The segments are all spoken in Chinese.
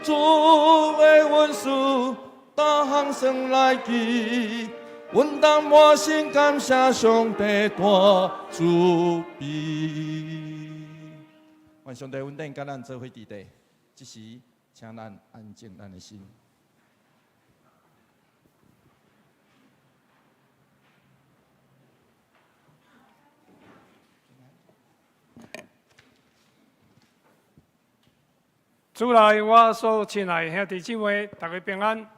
主为阮事，大行生来记。阮当满心感谢上帝大慈悲。愿上帝稳定甲咱做伙伫地，即时请咱安静咱的心。主内，我所亲爱的兄弟姊妹，大家平安。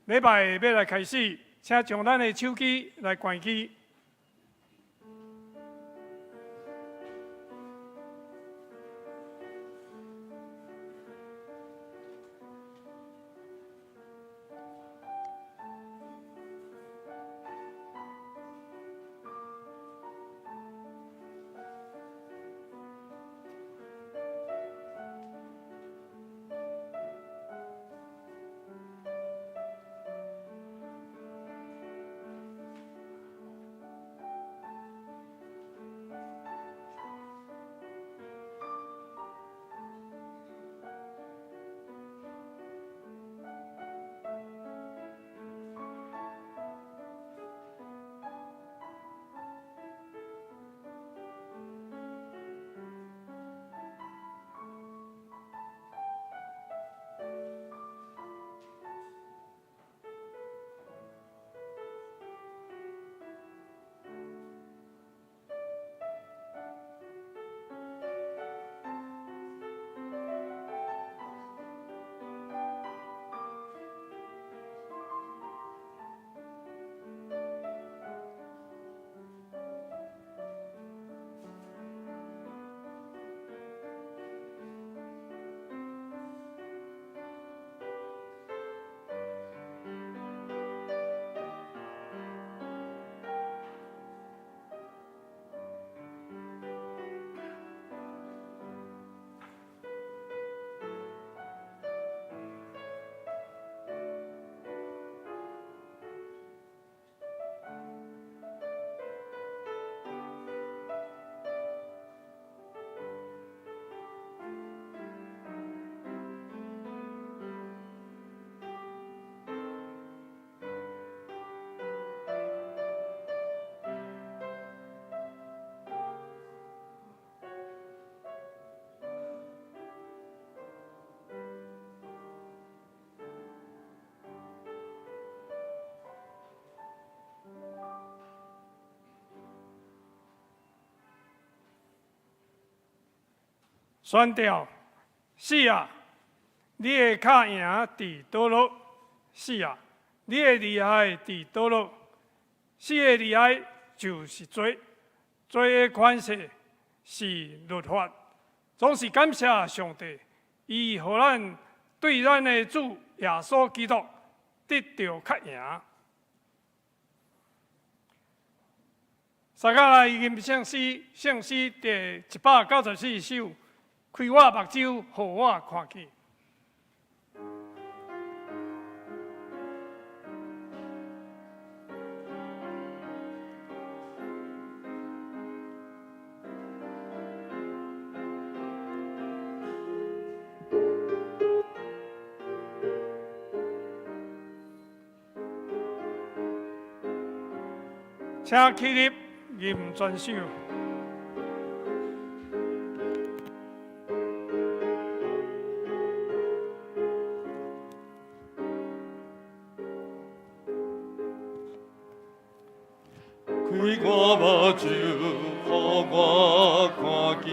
礼拜要来开始，请将咱的手机来关机。宣调，是啊，你的脚赢伫倒落？是啊，你的厉害伫倒落？死的厉害就是罪，罪的款式是律法。总是感谢上帝，伊予咱对咱的主耶稣基督得到较赢。撒迦利亚吟圣诗第194首。开我目睭，互我看见。请起立，吟全首。开我目睭，予我看见，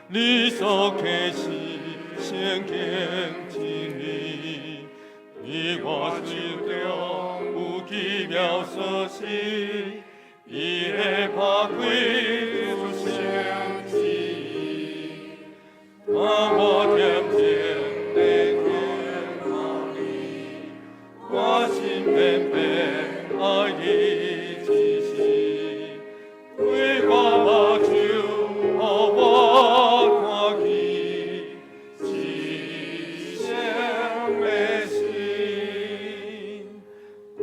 你所启示圣经真理，在我心中有奇妙所示，伊会打开出圣旨，把我恬静的天靠你，我心偏偏爱你。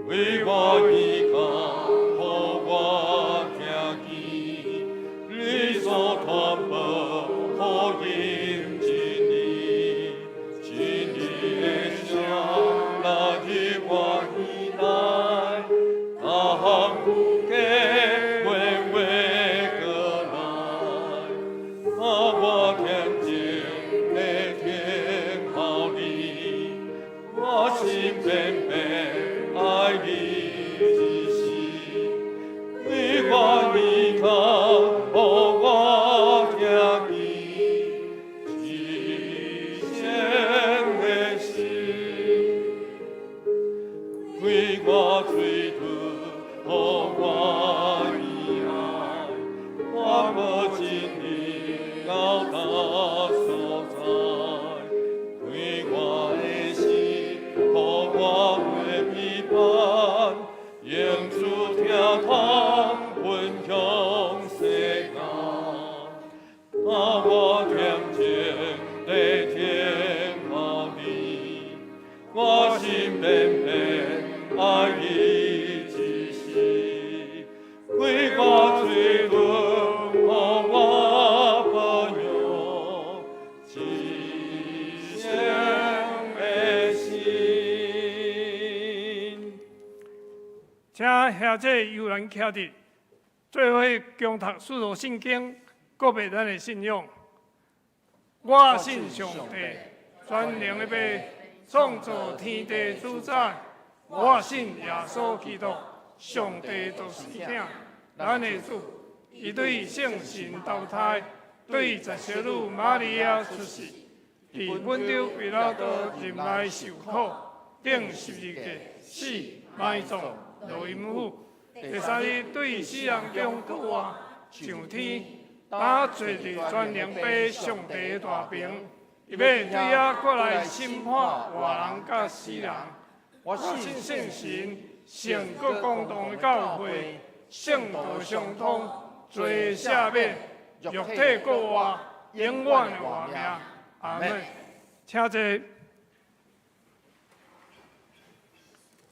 为我依靠，予我听见。我最多，予我意爱，我无尽力到达所在，对我的心，予我袂批判，用主听通，分享世间。当我恬静地听候你，我心偏偏爱你一时，为我最多，予我保佑一生的心。请兄姐悠然徛伫，做伙共读使徒圣经，告别咱的信仰。我信上帝，全能的爸，创造天地主宰。我信耶稣基督，上帝独生囝，咱的主，伊对圣神投胎，对十小女玛利亚出世，伫本州彼拉多任内受苦，顶十字架，死，埋葬，落阴府。第三日对死人中复活，上天。打坐伫全能爸上帝的大屏，伊要对遐过来审判活人甲死人。我信圣神，圣国公堂的教会，圣道相通，罪赦免，肉体过活，永远的活命。阿门。请坐。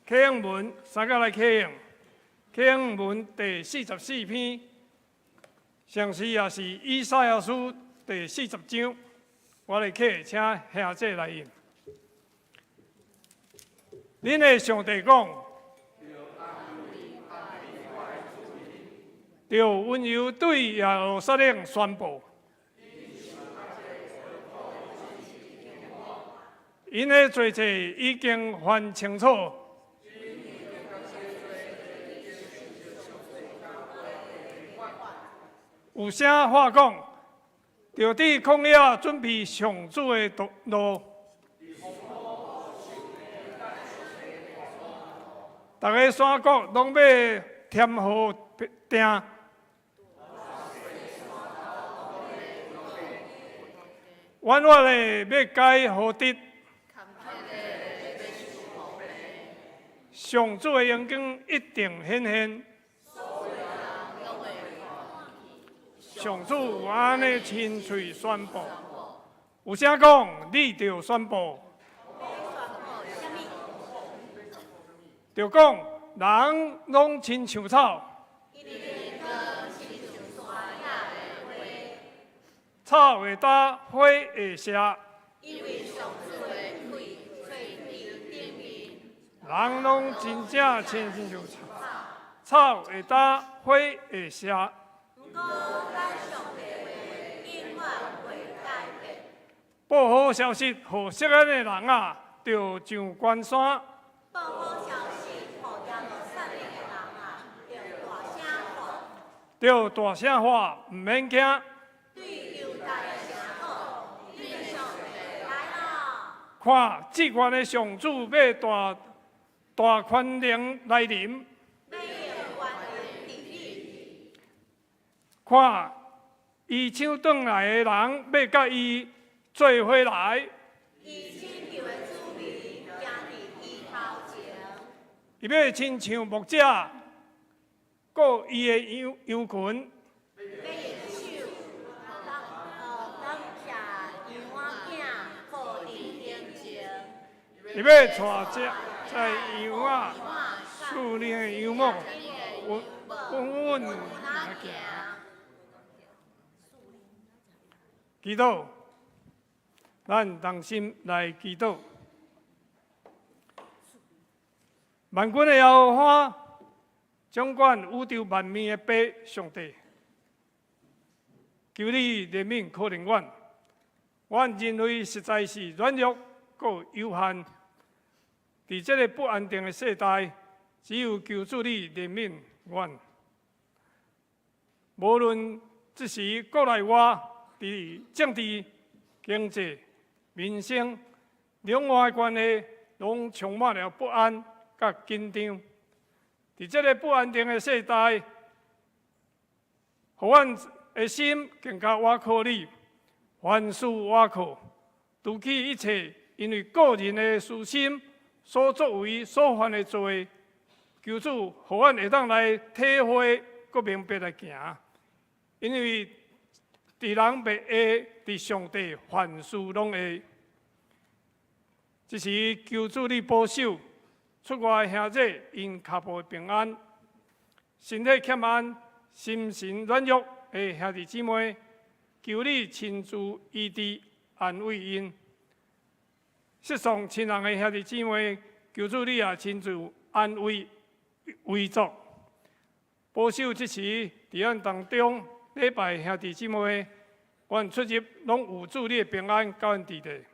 启应文，三个来启应。启应文第44篇。上时也是以赛亚书第40章，我来起，请兄姐来念。恁的上帝讲，就温柔对耶路撒冷宣布，因的罪罪已经还清楚。有声话讲，着伫旷野准备上主的路。逐个山谷拢要添好定。弯弯的要改好直。上主的阳光一定显现。上主有安尼亲嘴宣布，有声讲，你着宣布，着讲，人拢亲像草，草会干，花会谢，人拢真正亲像草，草会干，花会谢。报好消息，予涉案的人啊，着上关山。报好消息，予耶路撒冷的人啊，着大声喊，唔免惊。对犹大的城好，因为上帝来了。看，至高的上主要大权能来临。看，伊抢转来的人要甲伊做伙来。伊要亲像牧者，顾伊的羊群。伊要带只在羊啊，树林的羊毛，稳稳来行。祈祷，咱同心来祈祷。万军的耶和华，掌管宇宙万面的爸上帝，求你怜悯可怜阮。阮人类实在是软弱，佮有限。伫这个不安定的世代，只有求主你怜悯阮。无论这时国内外，伫政治、经济、民生两岸的关系，拢充满了不安甲紧张。伫这个不安定的世代，互阮的心更加倚靠你，凡事倚靠，除去一切因为个人的私心所作为、所犯的罪，求主，互阮会当来体会，搁明白来行。因为伫人袂会，伫上帝凡事拢会。这时求主你保守出外的兄弟因脚步平安，身体欠安、心神软弱的兄弟姊妹，求你亲自医治安慰因。失丧亲人的兄弟姊妹，求主你也亲自安慰慰助，保守这时伫咱当中礼拜兄弟姊妹，愿出入拢有主你的平安到阮伫地。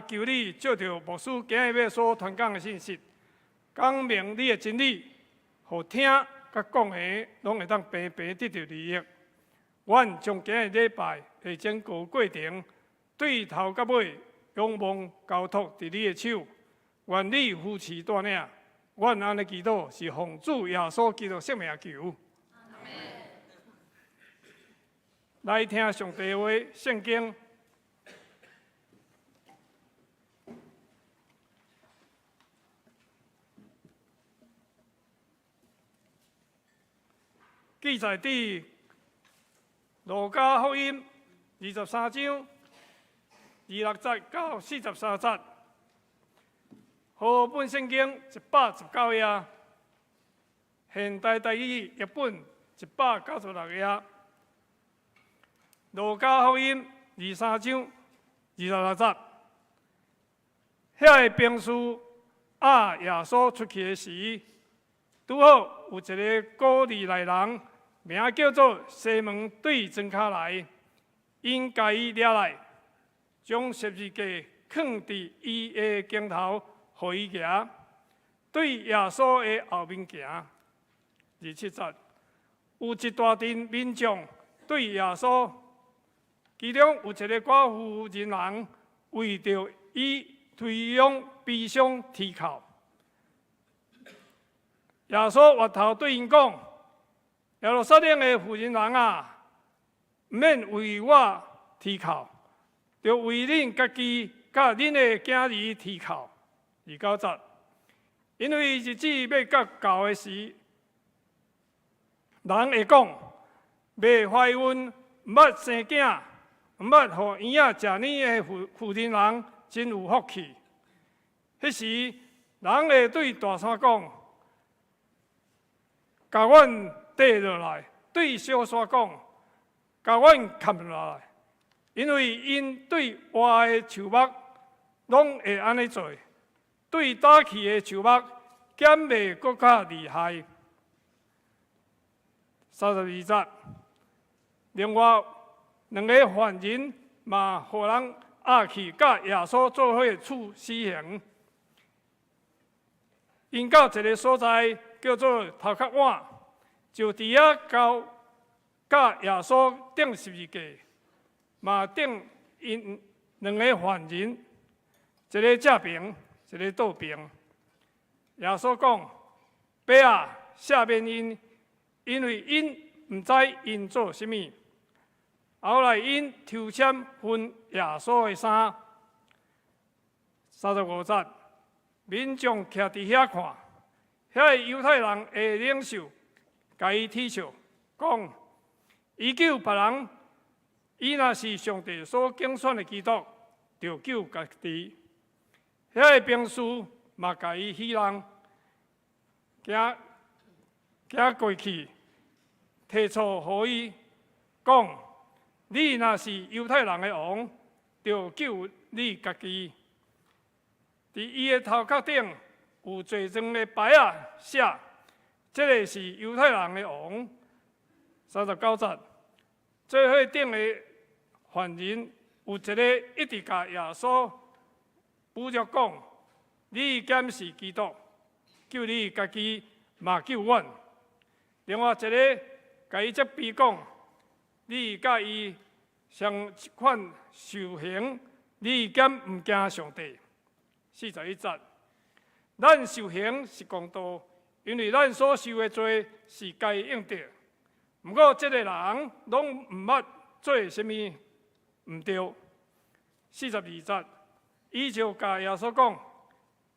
求你照着牧师今日要所传讲的信息，讲明你的真理，互听甲讲的拢会当平平得到利益。阮将今日礼拜的整个过程，对头到尾，仰望交托伫你的手，愿你扶持带领。阮安尼祈祷是奉主耶稣基督圣名求。来听上帝的话，圣经。记载伫路加福音23章26节到43节，和本圣经119页，现代台语译本196页。路加福音23章26节，遐个兵士耶稣出去的时，拄好有一个古利奈人。名叫做西门，对庄卡来，因甲伊抓来，将十字架放伫伊的肩头，互伊举，对耶稣的后面行。27节，有一大群民众对耶稣，其中有一个寡妇人人为着伊推仰悲伤啼哭。耶稣回头对因讲。耶路撒冷的妇人人啊，毋免为我啼哭，着为恁家己甲恁的囝儿啼哭。29节，因为日子要到的时，人会讲，未怀孕、毋捌生囝、毋捌互婴仔食奶的妇人人真有福气。迄时，人会对大山讲，甲阮跌落来，对小山讲，甲阮砍落来，因为因对活的树木拢会安尼做，对打气的树木减袂搁较厉害。32节，另外两个犯人嘛，互人押去甲耶稣做伙处死刑，因到一个所在叫做头壳碗。就伫遐甲耶稣钉十字架，嘛钉因两个犯人，一个正平，一个倒平。耶稣讲：“爸啊，赦免因，因为因毋知因做甚物。”后来因抽签分耶稣的衫。35节，民众徛伫遐看，遐个犹太人的领袖。甲伊踢笑，讲：伊救别人，伊若是上帝所拣选的基督，就救家己。遐个兵士嘛，甲伊戏弄，行过去，提出互伊讲：你若是犹太人的王，就救你家己。伫伊的头壳顶有罪状的牌啊，写。这个是犹太人的王。39节，最后顶的犯人有一个一直甲耶稣侮辱讲：你敢是基督，救你家己嘛救阮。另外一个甲伊责备讲：你甲伊相款受刑，你敢毋惊上帝？41节，咱受刑是公道。因为咱所受的罪是该应着。不过，这个人拢毋捌做什么毋对。42节，伊就甲耶稣讲：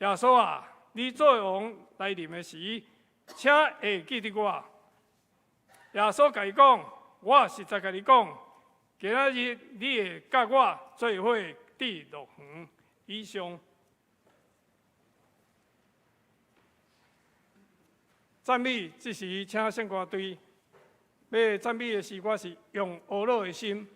耶稣啊，你做王来临的时，请会记得我。耶稣甲伊讲：我实在甲你讲，今仔日你会甲我做伙伫乐园。以上。赞美这时，请圣歌队要赞美的诗歌是用懊恼的心。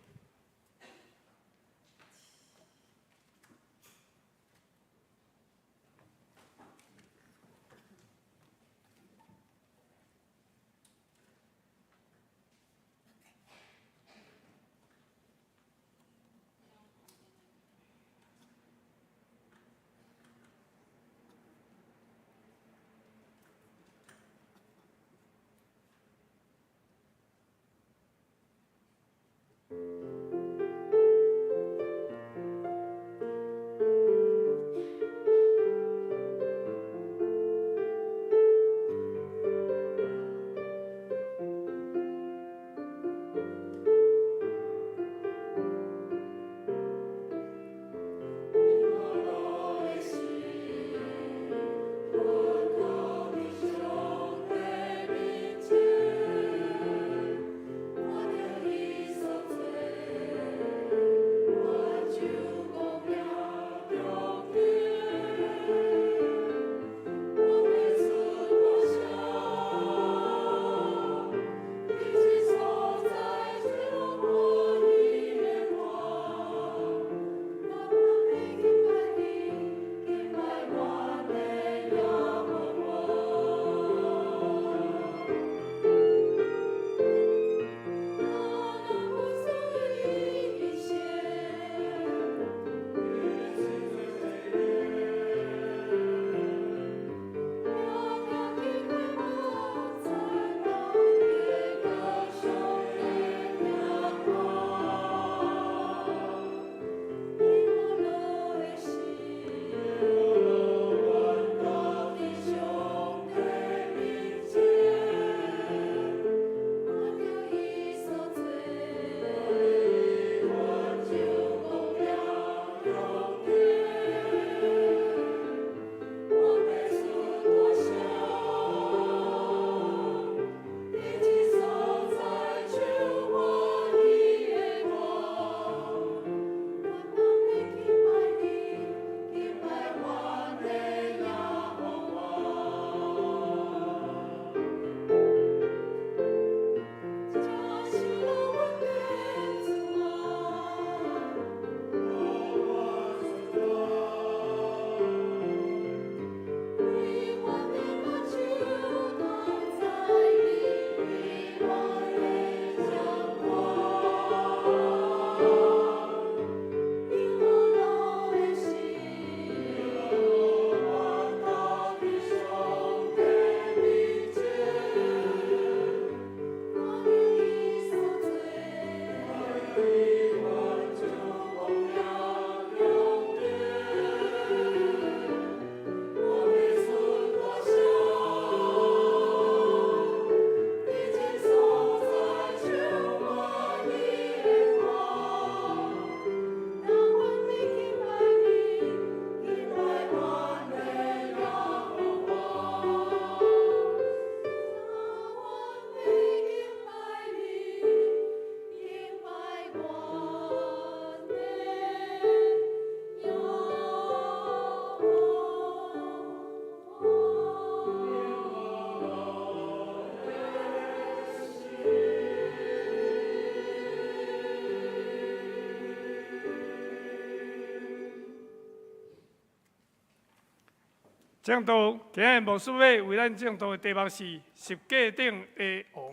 正道今日牧师要为咱正道的题目是十架顶的王。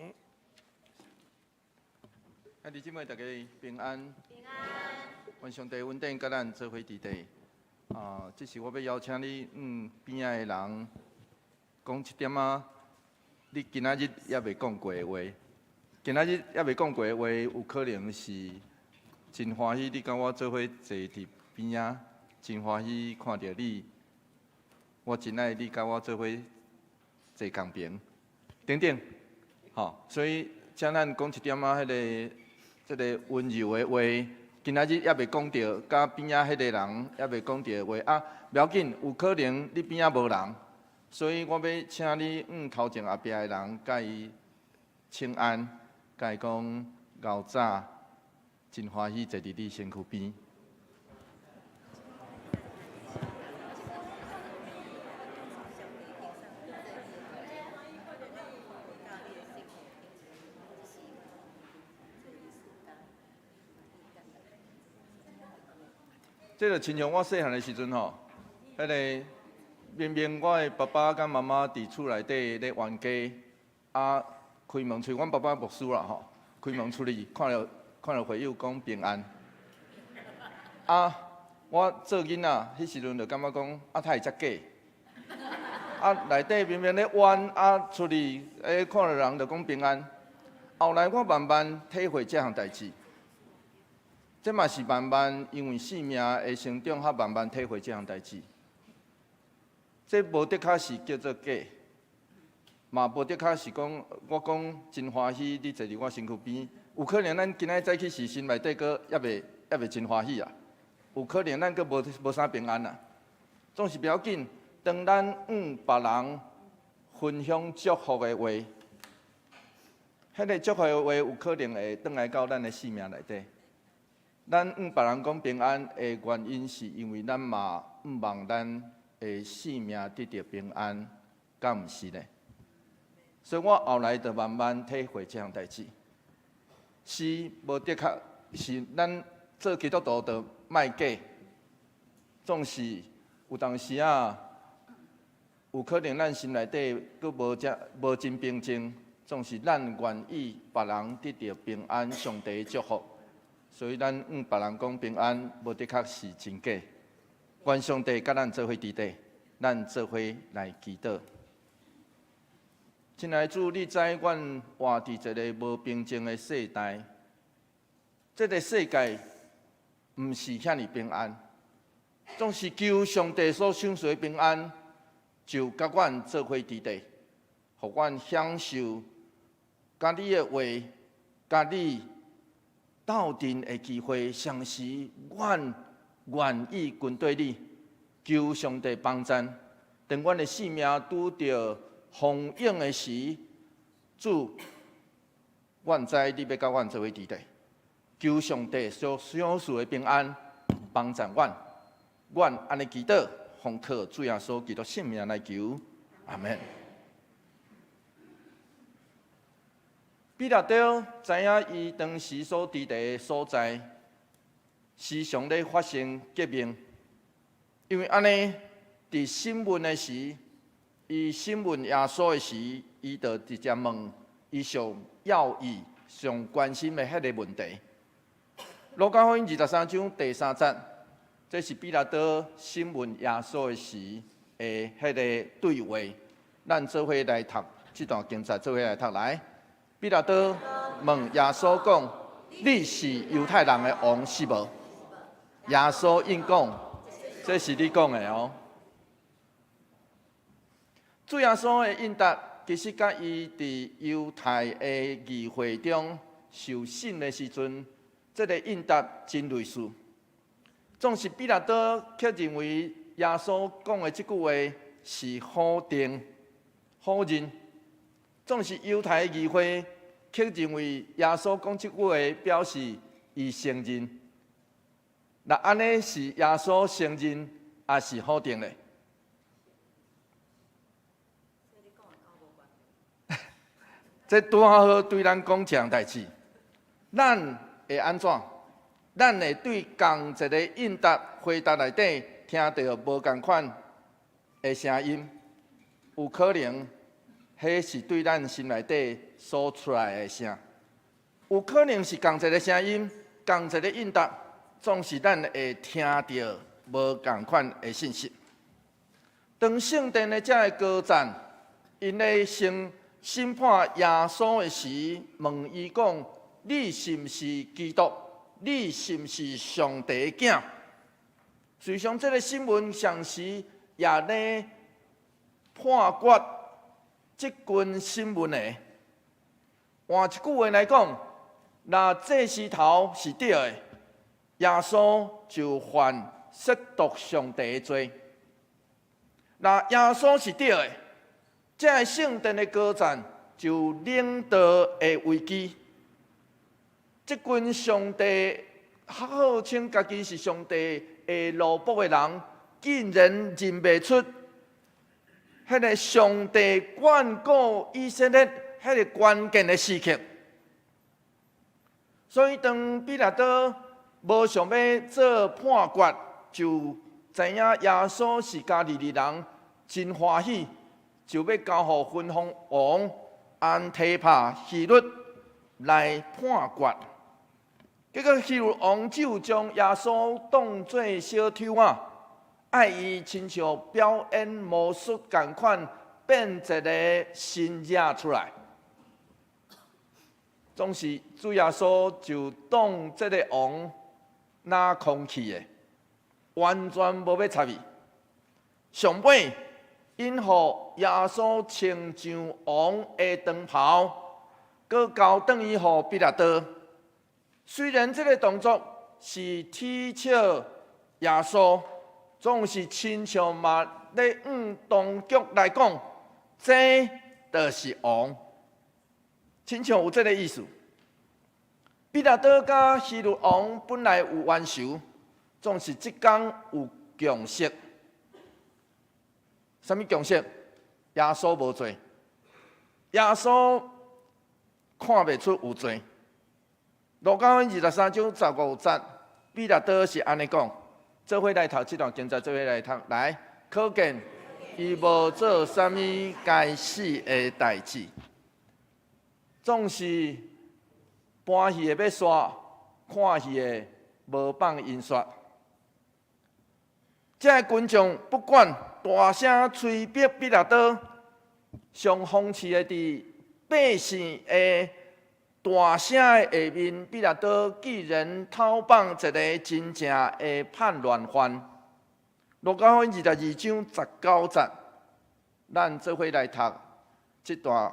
兄弟姊妹，大家平安。平安。愿上帝稳定甲咱做伙伫地。这是我要邀请你边仔的人讲一点仔，你今仔日也未讲过的话。今仔日也未讲过的话，有可能是真欢喜你甲我做伙坐伫边仔，真欢喜看到你。我真爱你甲我做伙坐公平等等，吼，所以请咱讲一点仔即个温柔的话，今仔日也袂讲到，甲边仔迄个人也袂讲到的话啊，不要紧，有可能你边仔无人，所以我要请你头前后壁的人，甲伊请安，甲伊讲后早真欢喜坐伫你身躯边。这就亲像我细汉的时阵吼，迄个明明我的爸爸甲妈妈伫厝内底咧冤家，啊开门出，阮爸爸牧师啦吼，开门出去看到会友讲平安，啊我做囡仔迄时阵就感觉讲啊他会遮假，啊内底明明咧冤，啊出去看到人就讲平安，后来我慢慢体会这项代志。这嘛是慢慢因为生命的成长，较慢慢体会这项代志。这无的确是叫做假，嘛无的确是讲我讲真欢喜，你坐伫我身躯边。有可能咱今仔早起时心内底阁也袂真欢喜啊。有可能咱阁无啥平安啊。总是不要紧，当咱别人分享祝福的话，迄个祝福的话有可能会转来到咱的生命内底。咱别人讲平安的原因，是因为咱嘛望咱的生命得到平安，敢毋是呢？所以我后来就慢慢体会这项代志，是无的确是咱做基督徒就卖假，总是有当时啊，有可能咱心内底佫无真平静，总是咱愿意别人得到平安，上帝的祝福。所以咱别人讲平安，无的确是真假。愿上帝甲咱做伙伫地，咱做伙来祈祷。亲爱的主，你知阮活伫一个无平静的世代，这个世界毋是遐尼平安，总是求上帝所赏赐的平安，就甲阮做伙伫地，互阮享受甲你的话，甲你斗阵的机会，上时阮愿意跟对你，求上帝帮助。当阮的生命拄着风涌的时，主，阮知你要甲阮做伙伫地，求上帝所赏赐的平安帮助阮。阮安尼祈祷，奉靠主耶稣基督圣名来求，阿门。彼拉多知影伊当时所伫的所在，时常咧发生革命，因为安尼，伫审问的时，伊审问耶稣的时，伊就直接问伊上要义、上关心的迄个问题。路加福音23章第3节，这是彼拉多审问耶稣的时的迄个对话。咱做伙来读这段经节，做伙来读来。彼拉多问耶稣讲：“你是犹太人的王是无？”耶稣应讲：“这是你讲的哦。”主耶稣的应答，其实甲伊伫犹太的议会中受审的时阵，这个应答真类似。总是彼拉多却认为耶稣讲的这句话是否定、否认。总是犹太的议会却认为耶稣讲这句话表示伊承认。那安尼是耶稣承认，还是否定咧？这拄好对咱讲这样代志，咱会安怎？咱会对同一个应答回答内底听到无同款的声音，有可能。迄是对咱心内底所出来的声，有可能是同一个声音，同一个应答，总是咱会听到无同款的信息。当圣殿的这个歌赞，因咧审判耶稣的时，问伊讲：“你是毋是基督？你是毋是上帝的囝？”随上这个新闻上时也咧判决。即群新闻的。换一句话来讲，若这石头是对的，耶稣就犯亵渎上帝的罪；若耶稣是对的，这个圣殿的歌赞就领导的危机。即群上帝号称家己是上帝的奴仆的人，竟然认袂出迄个上帝眷顾以色列迄个关键的时刻。所以当彼拉多无想要做判决，就知影耶稣是加利利人，真欢喜，就要交互分封王安提帕希律来判决。结果希律王就将耶稣当作小偷啊，爱伊亲像表演魔术共款，变一个新惹出来。总是主耶稣就当这个王拿空气的，完全无要插伊。上尾因互耶稣穿上王的长袍，搁交转伊互彼拉多。虽然这个动作是踢笑耶稣，总是亲像嘛咧当局来讲，这就是王，亲像有这个意思。彼拉多甲希律王本来有冤仇，总是即天有共识。什么共识？耶稣无罪，耶稣看袂出有罪。路加福音23章15节，彼拉多是安尼讲。做伙来读这段经节，做伙来读，来，可见伊无做啥物该死的代志，总是搬戏的要刷，看戏的无放音刷。这个群众不管大声催逼彼拉多，上讽刺的伫百姓的大声的下面，彼拉多既然偷放一个真正的叛乱犯。路加福音22章19节，咱做伙来读这段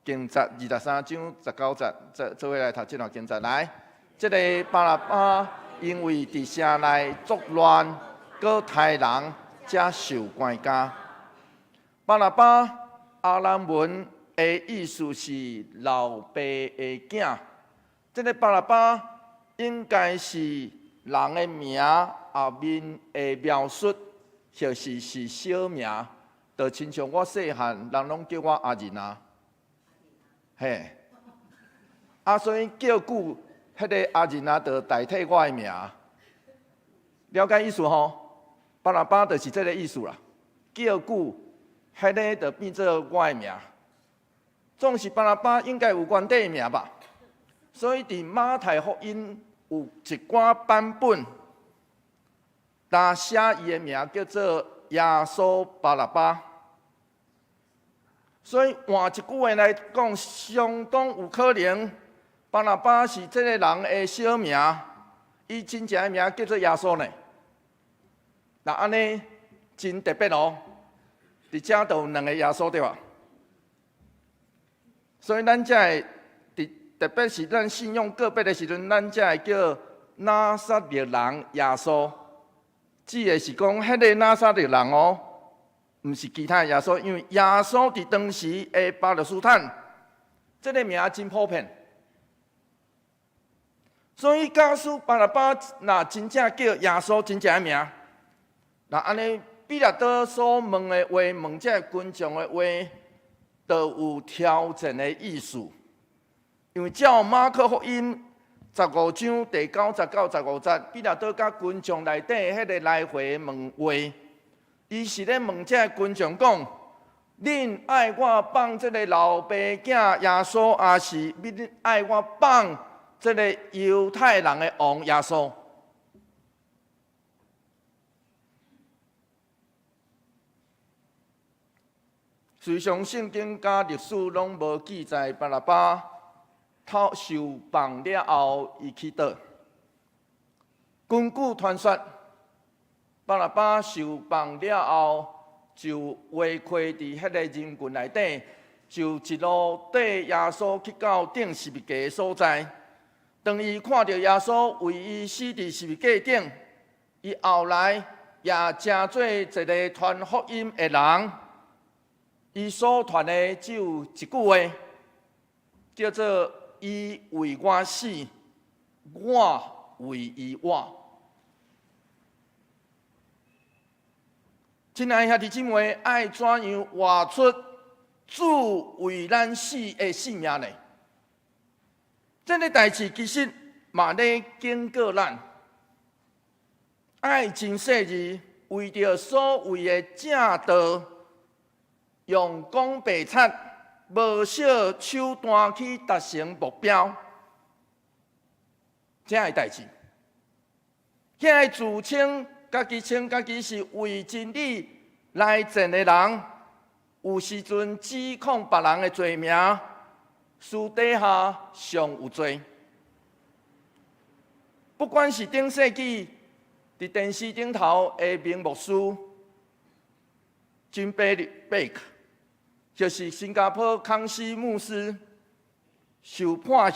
经节23章19节，做伙来读这段经节。来，这个巴拉巴因为伫城内作乱，搁杀人，才受关监。巴拉巴阿兰文的意思是老爸的囝，这个巴拉巴应该是人的名后面的描述，就是小名，就亲像我细汉，人拢叫我阿仁啊，嘿，所以叫久，迄个阿仁啊，就代替我的名，了解意思吼？巴拉巴就是这个意思啦，叫久，迄个就变做我的名。总是巴拉巴应该有原底的名吧，所以伫马太福音有一寡版本，但写伊的名叫做耶稣巴拉巴。所以换一句话来讲，相当有可能巴拉巴是这个人的小名，伊真正的名叫做耶稣呢。那安尼真特别哦，伫遮就有两个耶稣对吧？所以咱才会，特别是咱信用个别的时阵，咱才会叫拿撒勒人耶稣，指的是讲迄个拿撒勒人哦，毋是其他耶稣，因为耶稣伫当时的巴勒斯坦，这个名真普遍。所以假使巴拉巴若真正叫耶稣真正的名，那安尼彼拉多所问的话，问这群众的话，都有挑战的意思，因为照马可福音15章第9节到15节，彼拉多甲群众内底迄个来回问话，伊是咧问这群众讲：恁爱我放这个老爸囝耶稣，还是恁爱我放这个犹太人的王耶稣？随上圣经甲历史拢无记载巴拉巴受放了后，伊去倒。根据传说，巴拉巴受放了后，就围困伫迄个人群内底，就一路缀耶稣去到顶十字架的所在。当伊看到耶稣为伊死伫十字架顶，伊后来也成做一个传福音的人。伊所传的只有一句话，叫做“伊为我死，我为伊活”。亲爱的兄弟姊妹，爱怎样活出主为咱死的性命呢？这个代志其实嘛咧警告咱，爱真细致，为着所谓的正道，用功白贼，无少手段去达成目标。这个代志，遐自称家己是为真理来战的人，有时阵指控别人的罪名，私底下上有罪。不管是顶世纪伫电视顶头的名牧师金贝克，就是新加坡康熙牧师受判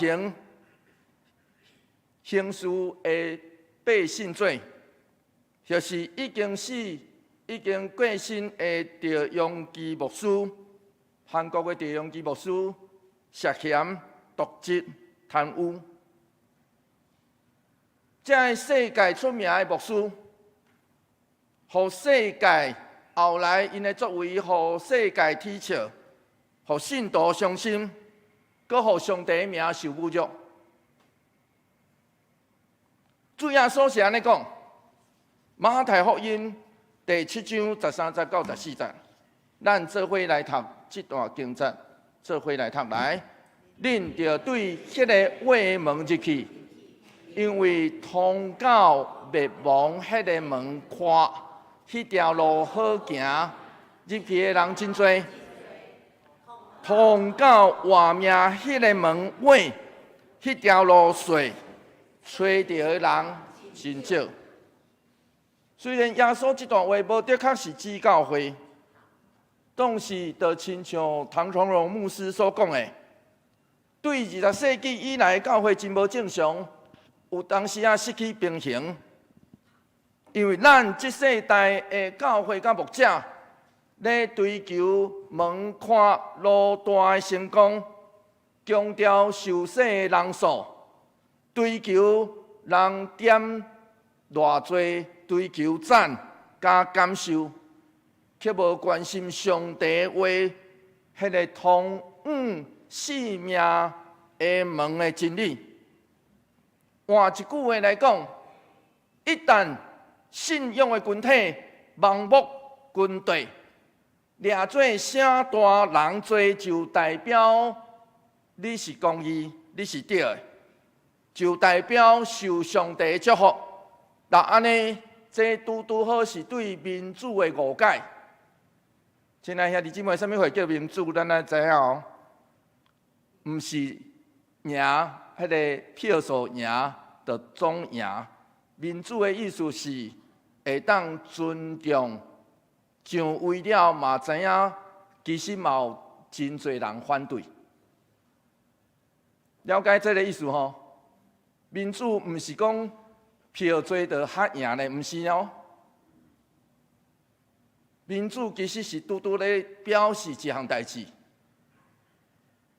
刑事的背信罪，就是已经过身的赵永基牧师，韩国的赵永基牧师涉嫌渎职、贪污。这世界出名的牧师，互世界后来因的作为，互世界踢笑，互信徒伤心，搁互上帝名受侮辱。主耶稣是安尼讲，马太福音第7章13节到14节，咱做伙来读这段经节，做伙来读来。恁着对迄个话门入去，因为通到灭亡迄个门看，迄条路好行，入去的人真多。通到外面迄个门尾，迄条路细，找到的人真少。虽然耶稣这段话无的确是指教会，但是就亲像唐崇荣牧师所讲的，对20世纪以来的教会真无正常，有当时啊失去平衡。因为咱这世代的教会甲牧者，咧追求门槛路大的成功，强调受洗的人数，追求人点偌济。追求赞加感受，却无关心上帝话，迄个通往性命的门的真理。换一句话来讲，一旦信仰的群体盲目军队，掠做声大人多，就代表你是公义，你是对的，就代表受上帝的祝福。那安尼。这拄好是对民主的误解。亲爱兄弟姊妹，什么会叫民主？咱来知影哦，毋是赢迄个票数赢就总赢。民主的意思是会当尊重，上位了嘛知影，其实嘛有真侪人反对。了解这个意思吼？民主毋是讲。票多就较赢咧，毋是哦。民主其实是拄咧表示一项代志，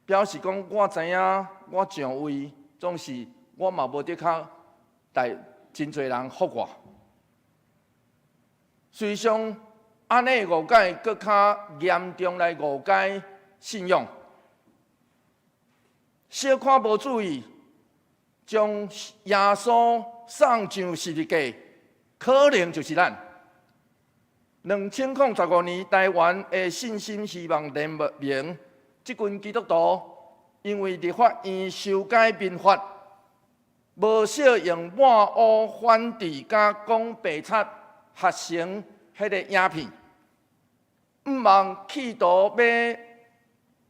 表示讲我知影我上位，总是我嘛无得较真侪人服我。实际上，安尼误解更较严重来误解信仰，小看无注意，将耶稣。送上十字架，可能就是咱。2015年台湾的信心希望联盟，这群基督徒因为立法院修改民法，无少用抹黑、反对加讲白贼合成迄个影片，毋望企图要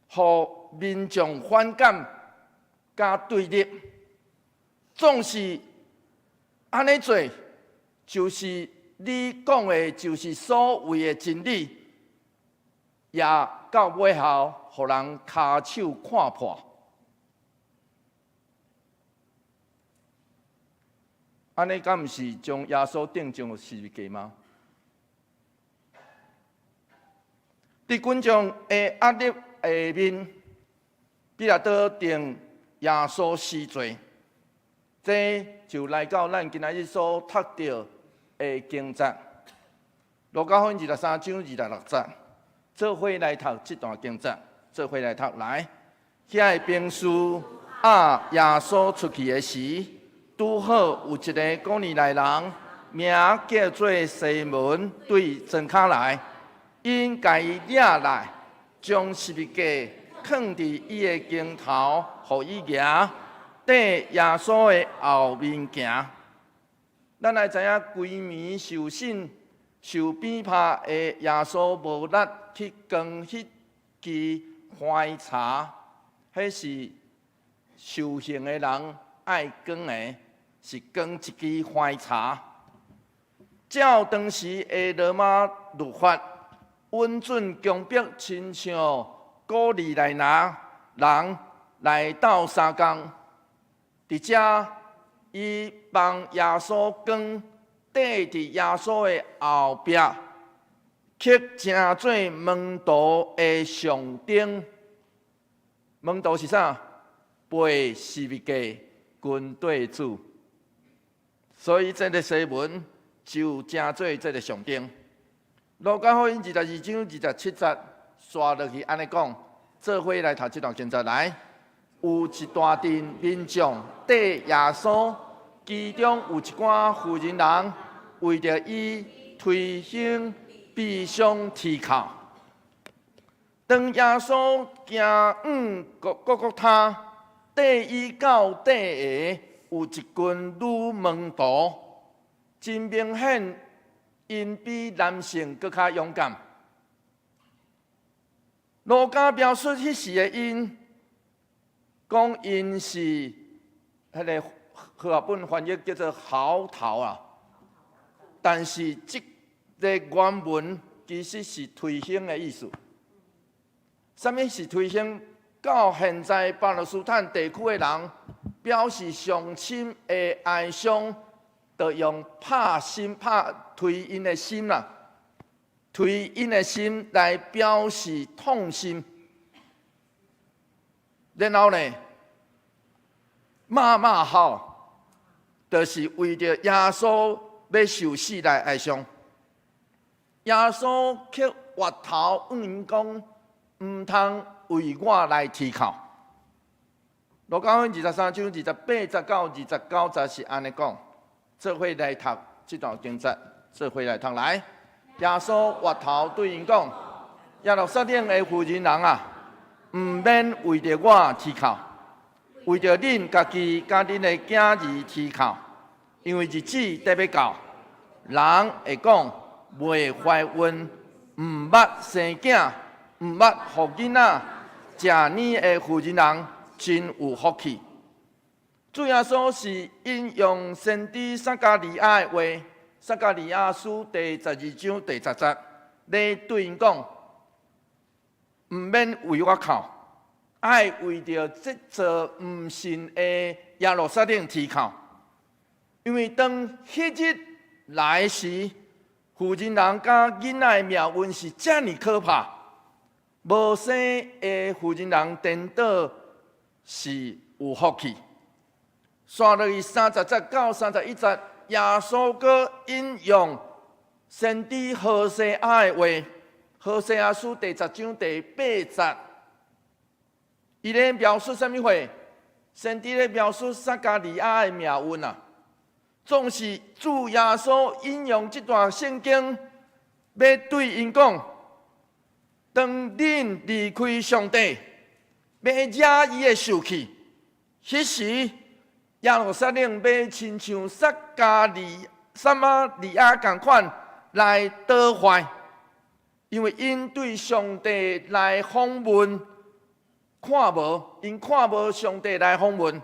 互民众反感加对立，总是。安尼做，就是你讲的，就是所谓的真理。也到尾后，互人骹手看破。安尼敢毋是将耶稣定上了十字架吗？伫群众的压力下面，彼拉多定耶稣死罪，这就来到咱今仔日所读到的经节，路加福音23章26节，做伙来读这段经节，做伙来读来。遐个兵士耶稣出去的时，拄好有一个古利奈人，名叫做西门，对庄卡来，因甲伊掠来，将十字架放伫伊的肩头，互伊举，缀耶稣的后面行。咱来知影，规暝受审、受鞭拍的耶稣无力去扛迄支怀茶，迄是受刑的人爱扛的，是扛一支怀茶。照当时的罗马律法，允准强迫亲像古利奈人来斗相共。伫遮，伊帮耶稣扛缀伫耶稣的后壁，刻成做门徒的象征。门徒是啥？背十字架军队主。所以这个西门就成做这个象征。路加福音22章27节，刷落去安尼讲，做伙来读这段经节来。有一大阵民众缀耶稣，其中有一寡妇人人为着伊推行必上提靠。当耶稣行各他，缀伊到底下有一群女门徒，真明显，因比男性更较勇敢。路加描述迄时的因，讲因是迄个和合本翻译叫做嚎啕啊，但是这个原文其实是推行的意思。什么是推行？到现在巴勒斯坦地区的人表示上深的哀伤，就用拍推因的心啦，推因的心来表示痛心。然后呢，骂号，就是为着耶稣要受死来哀伤。耶稣却挖头问因讲，唔通为我来提靠。路加福音23章28节到29节是安尼讲，做伙来读这段经节，做伙来读来。耶稣挖头对因讲：耶路撒冷的妇人人啊，唔免为着我提靠，为着恁家己甲恁的囝儿提靠，因为日子得要到，人会讲袂怀孕，唔捌生囝，唔捌互囡仔。这年的妇人人真有福气。主耶稣是引用先知撒迦利亚的话，撒迦利亚书第12章第10节，来对因讲：唔免为我靠，爱为着这座唔信的耶路撒冷提靠，因为当迄日来时，妇人人甲囡仔的命运是这么可怕。无生的妇人人颠倒是有福气。刷落去30节到31节，耶稣阁引用先知何西阿的话，何西阿书第10章第8节，伊咧描述什么话？先知咧描述撒迦利亚的命运啊。总是主耶稣引用这段圣经，要对因讲。当恁离开上帝，要惹伊的受气，迄时耶路撒冷要亲像撒玛利亚同款来倒坏，因为因对上帝来访问看无，因看无上帝来访问，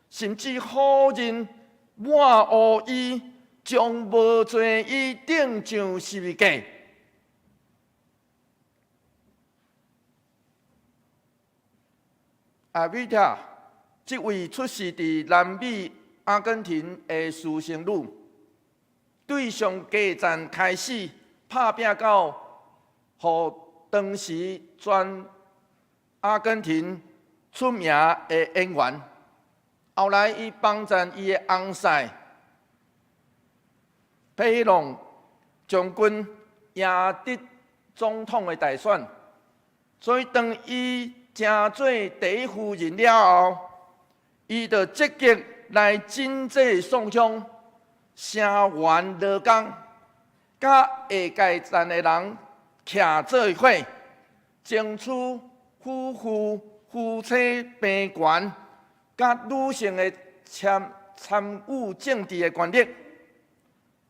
甚至好人抹黑伊，将无罪伊钉上十字架。阿米塔，这位出世伫南美阿根廷的私生女，对上街站开始拍拼到，互当时全阿根廷出名的演员。后来，伊帮赞伊的翁婿佩隆将军赢得总统的大选，所以当伊成做第一夫人了后，伊就积极来经济送乡，声援劳工，甲下界站的人徛做伙，争取夫妻平权，甲女性的参与政治的权利。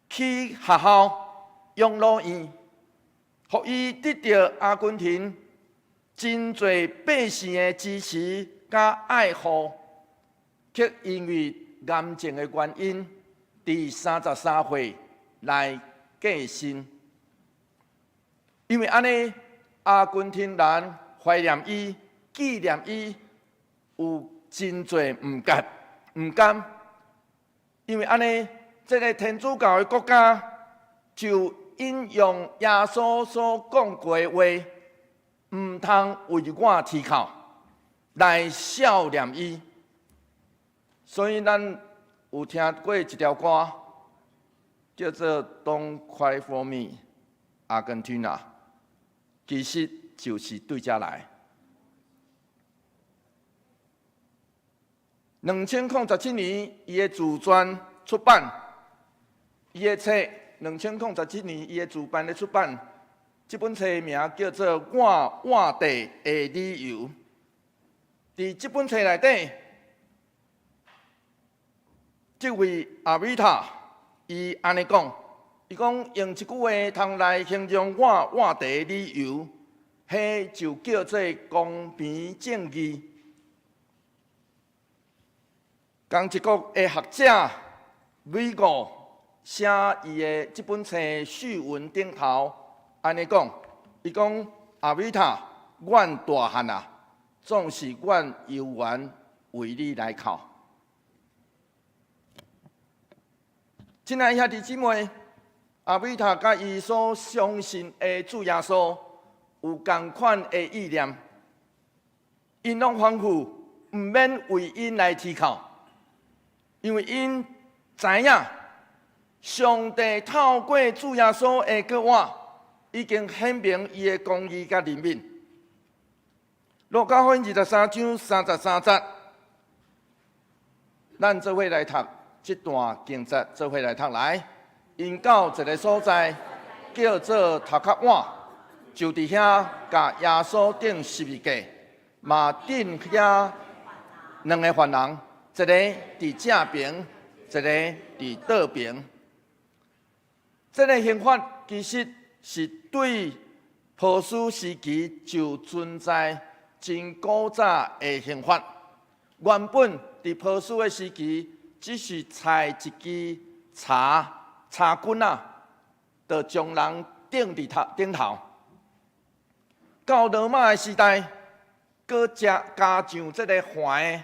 去学校、养老院，互伊得到阿根廷真侪百姓的支持甲爱护，却因为癌症的原因，伫33岁来过身。因为安尼，阿根廷人怀念伊、纪念伊，有真侪唔甘，因为安尼。这个天主教的国家就引用耶稣所讲过的话，唔通为我啼哭，来孝念伊。所以咱有听过一条歌，叫做《Don't Cry for Me》，阿根廷啊，其实就是对遮来。2007年，伊的自传出版。伊的册2007年，伊的自办的出版，这本册名叫做《我换地的理由》。伫这本册内底，这位阿米塔，伊安尼讲，伊讲用一句话通来形容我换地的理由，迄就叫做公平正义。刚一国的学者美国。写伊的这本册序文顶头安尼讲，伊讲阿米塔，阮大汉啊，总是阮有缘为你来哭。亲爱兄弟姊妹，阿米塔甲伊所相信的主耶稣有同款的意念，因拢吩咐毋免为因来啼哭，因为因知影。上帝透过主耶稣的国话，已经显明伊的公义甲怜悯。路加福音23章33节，咱做伙来读这段经节，做伙来读来。因到一个所在，叫做头壳碗，就伫遐甲耶稣钉十字架，嘛钉遐两个犯人，一个伫正边，一个伫倒边。这个刑法其实是对波斯时期就存在真古早的刑法。原本伫波斯的时期，只是采一支茶棍啊，就将人钉伫顶头。到罗马的时代，搁加上这个环。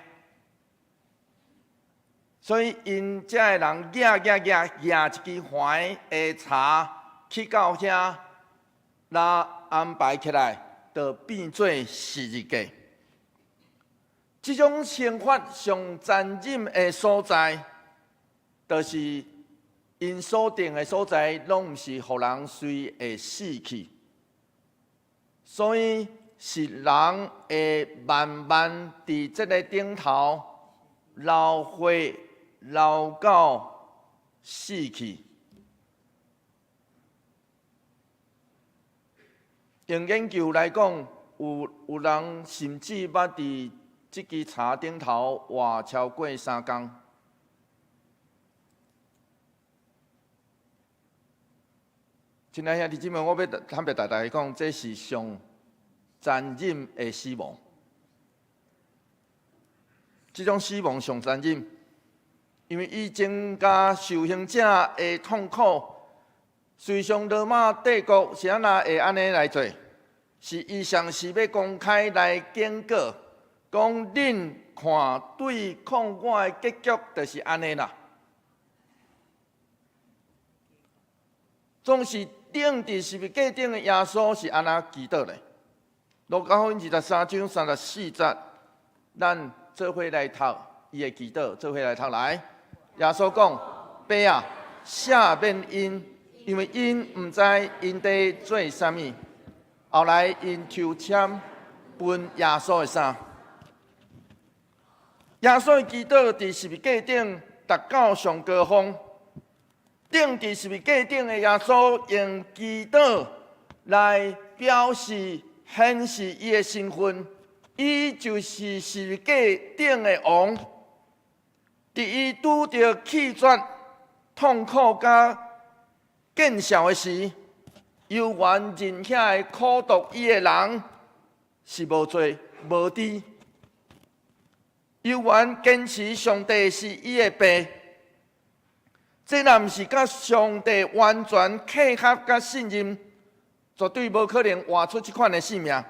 所以，因遮个人举一支环的茶去到遐，来安排起来，就变做十字架。这种刑法上残忍的所在，就是因所定的所在，拢毋是互人随会死去，所以是人会慢慢伫这个顶头老化。老到死去，用研究来讲，有人甚至捌伫这支茶顶头活超过3天。亲爱兄弟姊妹，我要坦白大家讲，这是上残忍的死亡。这种死亡上残忍。因为伊增加受刑者的痛苦，随上罗马帝国是安那会安尼来做？是伊上是要公开来警告讲恁看对抗我的结局就是安尼啦。总是顶伫十字架顶的耶稣是安那祈祷的。路加福音23章34节，咱做伙来读伊的祈祷，做伙来读来。耶稣讲：爸啊，赦免因为因毋知因在做啥物。后来因抽签分耶稣的衫。耶稣的祈祷伫十字架顶达到上高峰。顶伫十字架顶的耶稣用祈祷来表示显示伊的身份，伊就是十字架顶的王。伫伊拄着气绝、痛苦甲见笑的时，犹原认遐的苦毒伊的人是无罪无知，犹原坚持上帝是伊的爸。这若毋是甲上帝完全契合甲信任，绝对无可能活出这款的性命。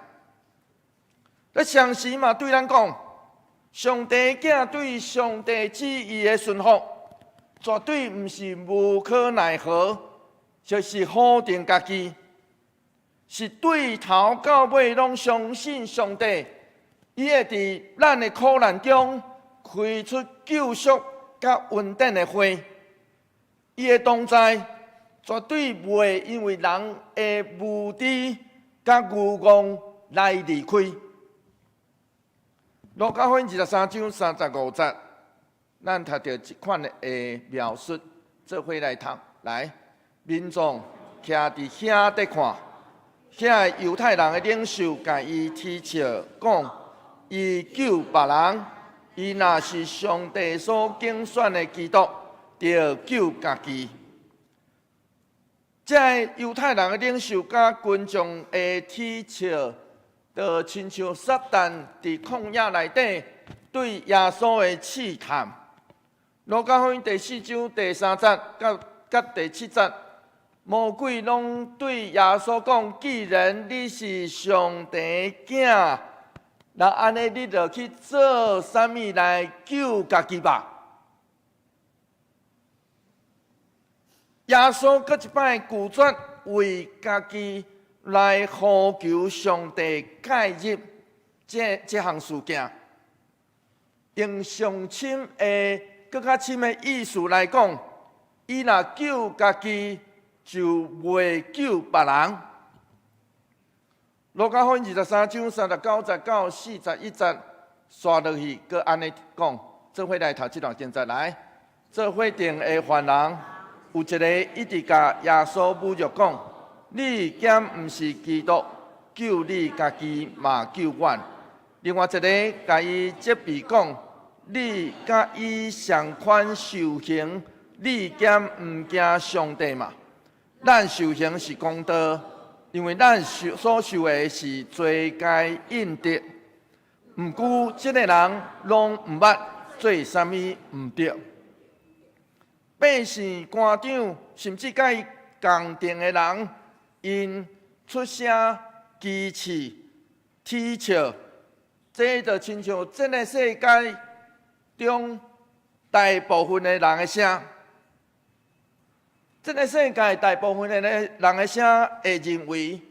咧上时嘛对咱讲，上帝囝对上帝旨意的顺服，绝对毋是无可奈何，就是否定家己，是对头到尾拢相信上帝，伊会伫咱的苦难中开出救赎甲稳定的花。伊的同在绝对不会因为人的无知甲愚妄来离开。路加福音23章35节，咱读到这款的描述，做伙来读来。民众徛伫遐在看，遐犹太人的领袖甲伊提笑讲：伊救别人，伊若是上帝所竞选的基督。要救家己，这犹太人的领袖甲群众的踢笑，就亲像撒旦伫旷野内底对耶稣的试探。路加福音第4章第3节到第7节，魔鬼拢对耶稣讲：既然你是上帝囝，那安尼你就去做啥物来救家己吧。耶稣搁一摆拒绝为家己来呼求上帝介入这项事件，用上深的、搁较深的意思来讲，伊若救家己，就袂救别人。路加福音23章39节到41节，刷落去，搁安尼讲，做伙来读这段经节来，做伙定的犯人。有一个一直甲耶稣侮辱讲：你兼毋是基督，救你家己嘛救阮。另外一个甲伊责备讲：你甲伊上款受刑，你兼毋惊上帝嘛？咱受刑是公道，因为咱所受的是罪该应得。毋过这个人拢毋捌做啥物毋对。百姓、官长，甚至甲伊共阵的人，因出声讥刺、踢笑，这就亲像这个世界中大部分的人的声。这个世界大部分的人的声会认为，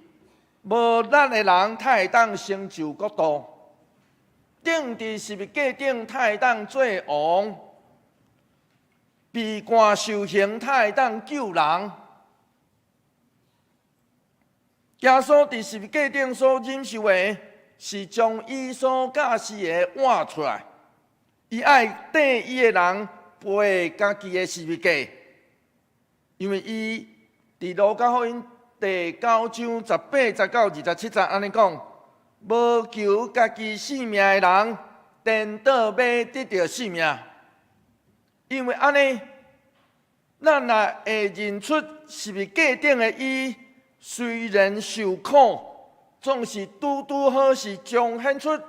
无咱的人才会当成就国度，顶伫十字架顶才会当做王。被关受刑，他会当救人。耶稣伫十字架顶所忍受的，是将伊所教示的挖出来。伊爱缀伊的人背家己的十字架，因为伊伫路加福音第9章18到27节安尼讲：无求家己性命的人，颠倒要得到性命。因为安尼，咱若会认出十字架顶的伊，虽然受苦，总是拄拄好是彰显出，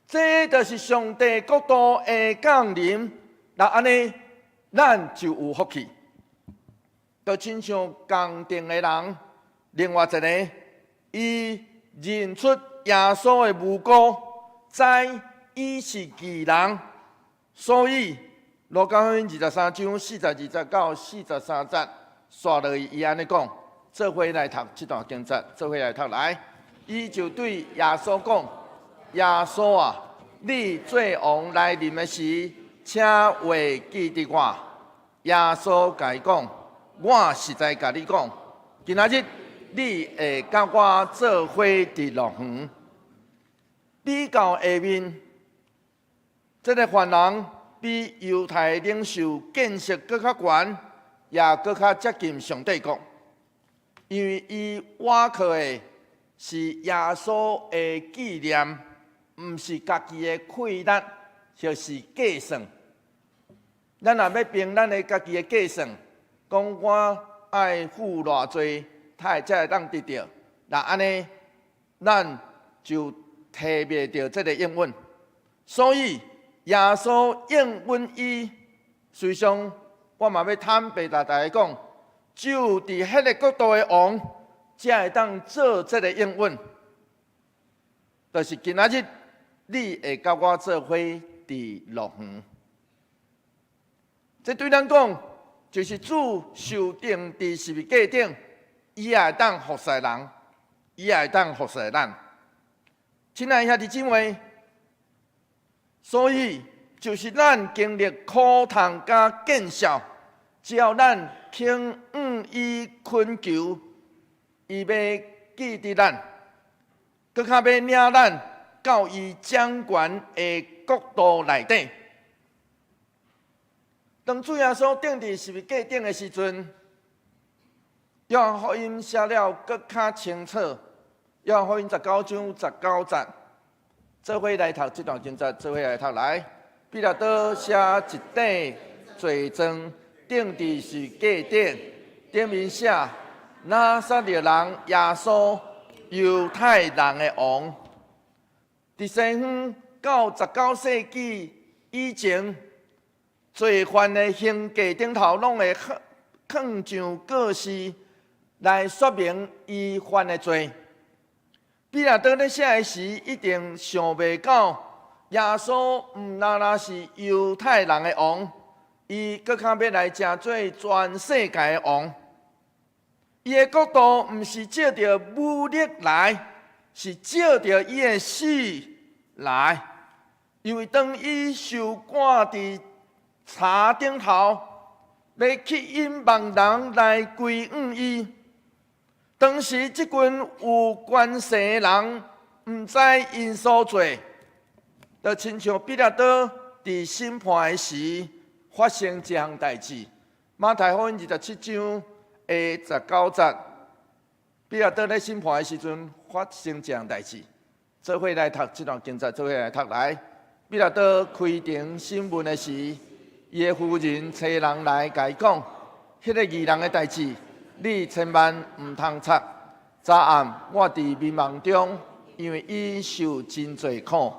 这就是上帝国度的降临。那安尼，咱就有福气。就亲像共阵的人，另外一个，伊认出耶稣的无辜，知伊是义人，所以路加福音23章40、29、43节，刷落伊安尼讲，做伙来读这段经节，做伙来读来。伊就对耶稣讲：耶稣啊，你做王来临的时，请话记得我。耶稣甲伊讲：我实在甲你讲，今仔日你会甲我做伙伫乐园。比较下面，这个犯人比犹太领袖见识搁较悬，也搁较接近上帝国，因为伊挖靠的是耶稣的纪念，毋是家己的气力，就是计算。咱若要凭咱的家己的计算，讲我爱付偌济，才会当得到，那安尼，咱就摕袂到这个应允。所以耶稣应允伊，实际上我嘛要坦白大家讲，只有伫迄个国度的王，才会当做这个应允。就是今仔日，你会甲我做伙伫乐园。这对咱讲，就是主受定伫十字架顶，伊也会当服侍人，伊也会当服侍咱。亲爱兄弟姊妹，所以就是咱经历苦痛加见效，只要咱肯伊恳求，伊要记得咱，搁较要领咱到伊掌权的国度内底。当主耶稣钉伫十字架顶的时阵，约翰福音写了搁较清楚。约翰福音19章19节，做伙来读这段经节，做伙来读来。彼拉多写一块罪状，钉伫十字架顶，顶面写：拿撒勒人耶稣，犹太人的王。伫西方到19世纪以前，罪犯的刑架顶头拢会放上告示来说明伊犯的罪。彼拉多咧写的时，一定想袂到耶稣毋单是犹太人的王，伊搁较要来成做全世界的王。伊的国度毋是照着武力来，是照着伊的死来。因为当伊受赶伫柴顶头，要去引万人来归向伊。当时，即群有权势的人毋知因所做，就亲像彼拉多伫审判的时发生这项代志。马太福音27章19节，彼拉多咧审判的时阵发生这项代志。做伙来读这段经节，做伙来读来。彼拉多开庭审问的时，伊的夫人找人来甲伊讲，迄个义人的代志。你千万毋通插。早暗我伫迷茫中，因为伊受真侪苦。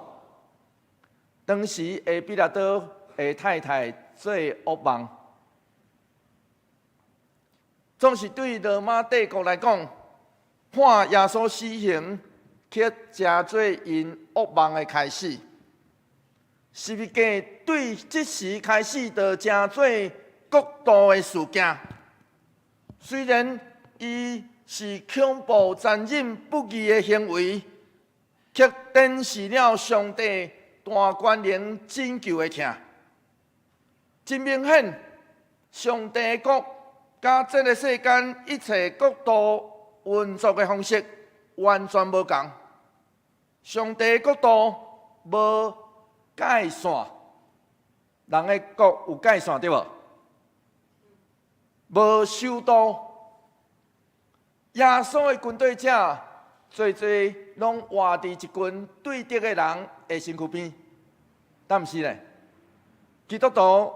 当时的彼拉多的太太做恶梦，总是对罗马帝国来讲，判耶稣死刑，却诚做因恶梦的开始。十字架对即时开始就诚做国度的事件。虽然伊是恐怖、残忍、不义的行为，却展示了上帝大权能拯救的疼。真明显，上帝的国甲这个世间一切国度运作的方式完全无同。上帝的国度无界线，人的国有界线对无？无首都，耶稣的军队者，最最拢活伫一群对敌的人的身躯边，但毋是咧。基督徒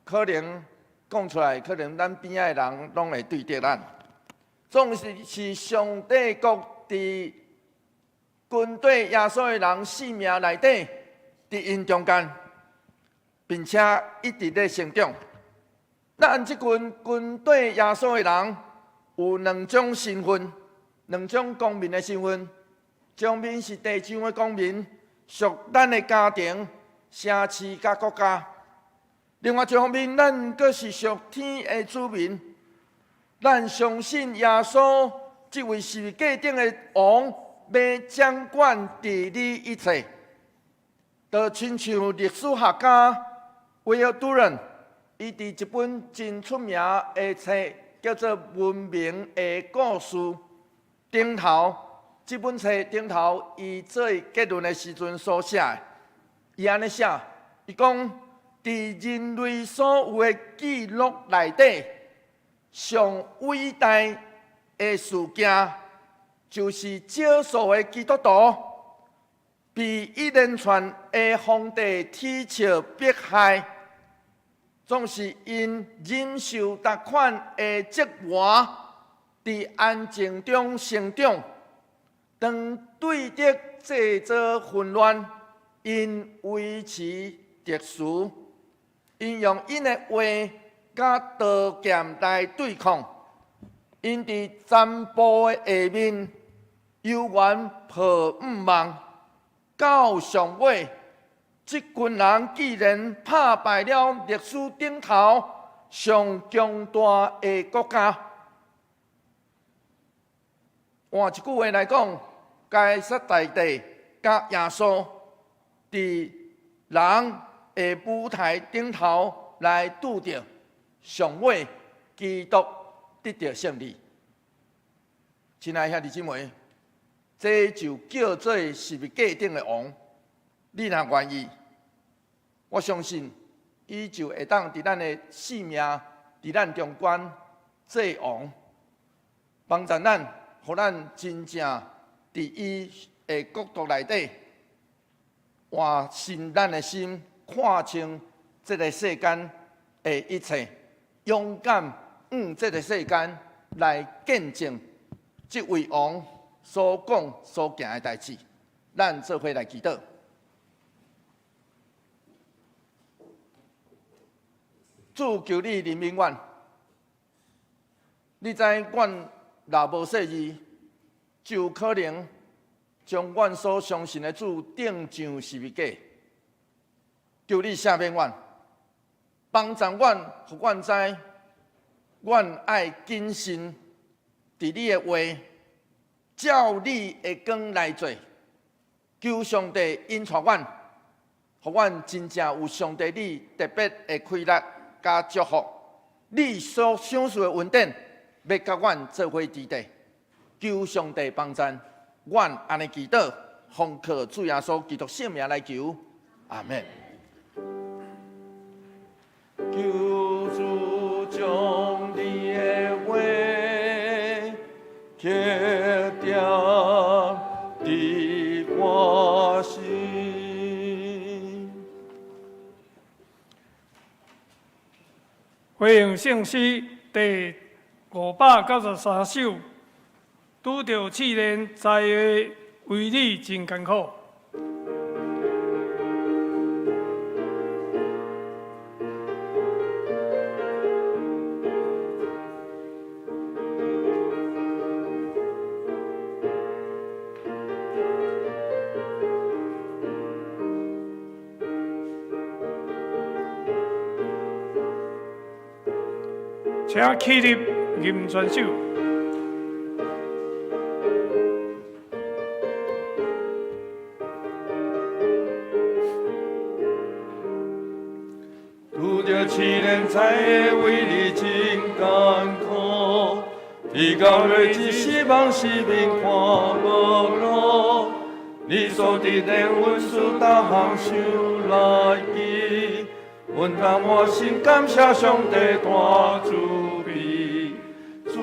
可能讲出来，可能咱边仔的人拢会对敌咱，总是上帝国伫军队耶稣的人性命内底，伫因中间，并且一直咧成长。咱即群军队耶稣的人有两种身份，两种公民的身份。上面是地上的公民，属咱的家庭、城市甲国家。另外一方面，咱阁是属天的子民，咱相信耶稣这位是界定的王，要掌管治理一切。就亲像历史学家威尔杜伦，伊伫一本真出名的册叫做《文明的故事》顶头，这本册顶头伊做结论的时阵所写的，伊安尼写，伊讲。伫人类所有的记录内底，上伟大的事件，就是少数的基督徒被一连串的皇帝天朝迫害，总是因忍受各款的折磨，伫安静中成长。当对敌制造混乱，因维持秩序。因用因的话甲刀剑来对抗，因伫占卜的下面幽怨抱毋忘，到上尾，这群人既然打败了历史顶头上强大的国家，换一句话来讲，该撒大帝甲耶稣伫人的舞台顶头来拄着上尾，基督得到胜利。亲爱兄弟姊妹，这就叫做是界定的王。你若愿意，我相信伊就会当伫咱的性命，伫咱中间做王，帮助咱，互咱真正伫伊的国度内底，换信咱的心。看清这个世间的一切，勇敢用这个世间来见证这位王所讲所行的代志。咱做伙来祈祷。主求你人民愿，你知阮若无说字，就可能将阮所相信的主定上是假。求你赦免阮，帮助阮，互阮知，阮爱谨慎伫你的话，照你的光来做。求上帝引带阮，互阮真正有上帝你特别的快乐甲祝福。你所想事的恩典，要甲阮做伙伫地。求上帝帮助，阮安尼祈祷，奉靠主耶稣基督圣名来求，阿门。求主将你的话刻定伫我心。回应圣诗第593首，拄着试炼，知的为你真艰苦。请起立吟全首。拄着试炼，知会为你真艰苦。你到日子希望生命看无路，你所得的恩赐，大项想来记。阮当我心感谢上帝大慈悲，主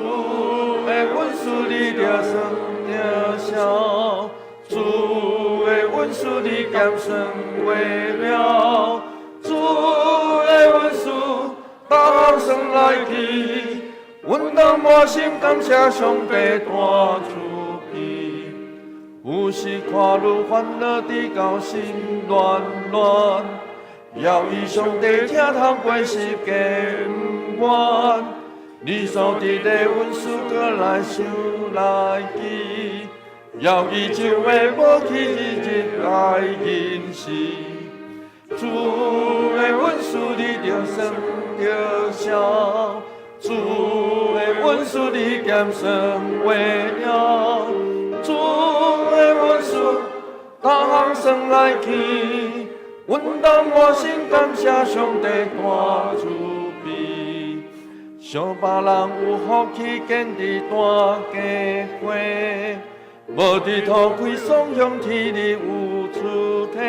的恩赐你了算了少，主的恩赐你减算为了，主的恩赐大项算来记，阮当我心感谢上帝大慈悲，有时看路烦恼的到心乱乱。要以上帝听透关心的恩怨，你所得的恩赐，搁来想来记，要以就为无去日日来认识。主的恩赐你着生着笑，主的恩赐你减生为了，主的恩赐各项生来去，阮当我心感谢上帝大慈悲，想别人有福气见伫大家伙，无地土开爽向天日有出体。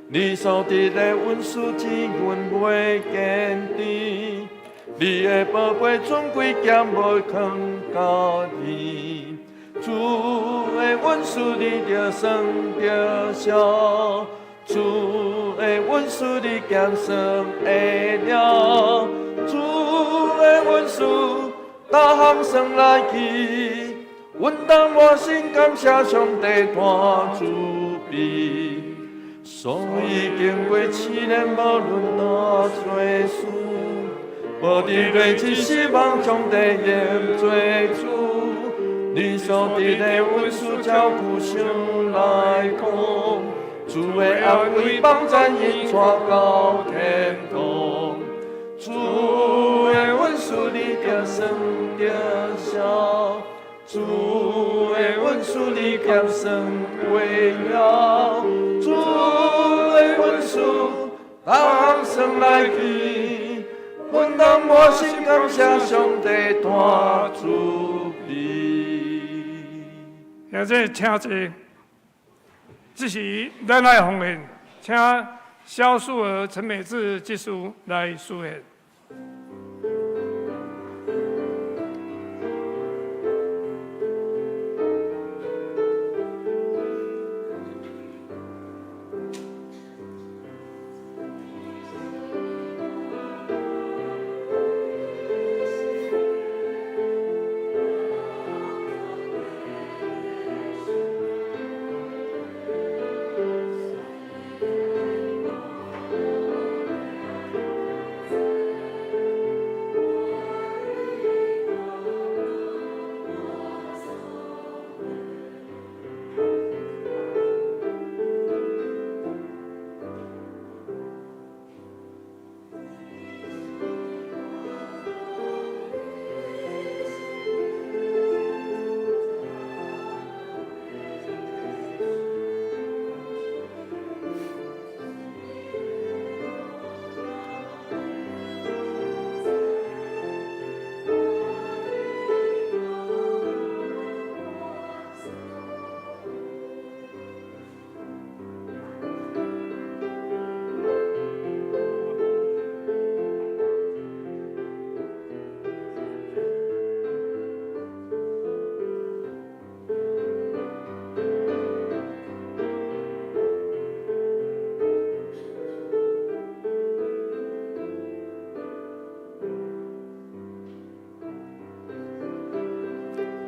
你所得的恩赐只阮袂见知，你的宝贝尊贵剑袂放家己。主的恩赐你着生着笑，主的恩赐你减生会了，主的恩赐各项生来去，阮当我心感谢上帝大慈悲。所以经过7年，无论多做事，无伫瑞一希望上帝验做主。你所得的恩赐照顾上来讲，主的安慰帮咱引带到天堂。主的恩赐你着生着笑，主的恩赐你减生为了。主的恩赐，各项生来去，阮当我心感谢上帝大慈悲。现在请坐，这是咱来奉献，请萧淑儿、陈美智技术来书献。